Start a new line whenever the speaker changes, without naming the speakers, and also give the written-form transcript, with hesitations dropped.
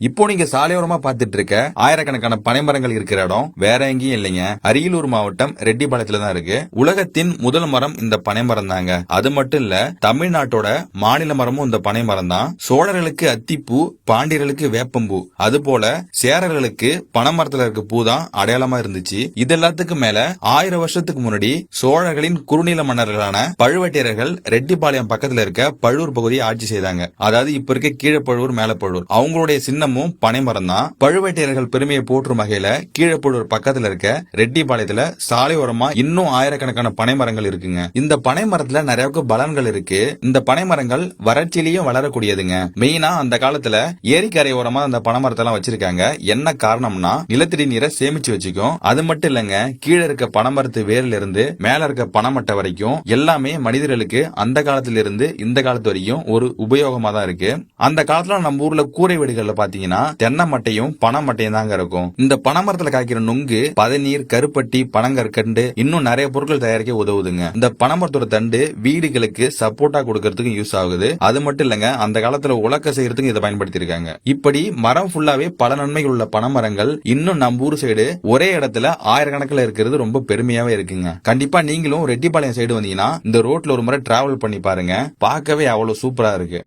இப்போ நீங்க சாலையோரமா பாத்துட்டு இருக்க ஆயிரக்கணக்கான பனைமரங்கள் இருக்கிற இடம் வேற எங்கேயும் இல்லைங்க, அரியலூர் மாவட்டம் ரெட்டிபாளையத்துல தான் இருக்கு. உலகத்தின் முதல் மரம் இந்த பனைமரம் தாங்க. அது மட்டும் இல்ல, தமிழ்நாட்டோட மாநில மரமும் இந்த பனைமரம் தான். சோழர்களுக்கு அத்திப்பூ, பாண்டியர்களுக்கு வேப்பம்பூ, அது போல சேரர்களுக்கு பனைமரத்துல இருக்க பூ தான் அடையாளமா இருந்துச்சு. இது எல்லாத்துக்கும் மேல 1000 வருஷத்துக்கு முன்னாடி சோழர்களின் குறுநில மன்னர்களான பழுவேட்டையர்கள் ரெட்டிபாளையம் பக்கத்துல இருக்க பழுவூர் பகுதியை ஆட்சி செய்தாங்க. அதாவது இப்ப இருக்க கீழப்பழுவூர், மேலப்பழுவூர். அவங்களுடைய சின்னமும் பனைமரம் தான். பழுவேட்டையர்கள் பெருமையை போற்றும் வகையில கீழப்பழுவூர் பக்கத்துல இருக்க ரெட்டிபாளையத்துல சாலையோரமா இன்னும் ஆயிரக்கணக்கான பனைமரங்கள் இருக்குங்க. இந்த பனைமரத்துல நிறைய பலன்கள் இருக்கு. இந்த பனைமரங்கள் வறட்சியிலையும் வளரக்கூடியதுங்க. மெயினா அந்த காலத்துல ஏரிக்கரை ஓரமா அந்த பனைமரத்தை எல்லாம் வச்சிருக்காங்க. என்ன காரணம்னா நிலத்தடி நீரை சேமிச்சு வச்சுக்கும். அது மட்டும் இல்லங்க, கீழே இருக்க பனைமரத்து வேர்ல இருந்து மேல இருக்க பனைமட்டை வரைக்கும் எல்லாமே மனிதர்களுக்கு அந்த காலத்துல இருந்து இந்த காலத்து வரைக்கும் ஒரு உபயோகமா தான் இருக்கு. அந்த காலத்துல நம்ம ஊர்ல கூரை வீடுகள்ல பாத்தீங்கன்னா தென்னை மட்டையும் பனை மட்டையும் தாங்க இருக்கும். இந்த பனைமரத்துல காய்க்கிற நுங்கு பதநீர், கருப்பட்டி, பனங்கற்கண்டு இன்னும் நிறைய பொருட்கள் தயாரிக்க உதவுதுங்க. இந்த பனைமரத்தோட தண்டு வீடுகளுக்கு சப்போர்ட்டா கொடுக்கறதுக்கு யூஸ் ஆகுது. அது மட்டும் இல்லங்க, அந்த காலத்துல உலக்க செய்யறதுக்கு இதை பயன்படுத்தி இருக்காங்க. இப்படி மரம் ஃபுல்லாவே பல நன்மைகள் உள்ள பனைமரங்கள் இன்னும் நம்ம ஊர் சைடு ஒரே இடத்துல ஆயிரக்கணக்கில் இருக்கிறது ரொம்ப பெருமையாவே இருக்குங்க. கண்டிப்பா நீங்களும் ரெட்டிபாளையம் சைடு வந்தீங்கன்னா இந்த ரோட்ல ஒரு முறை டிராவல் பண்ணி பாருங்க. பார்க்கவே அவ்வளவு சூப்பரா இருக்கு.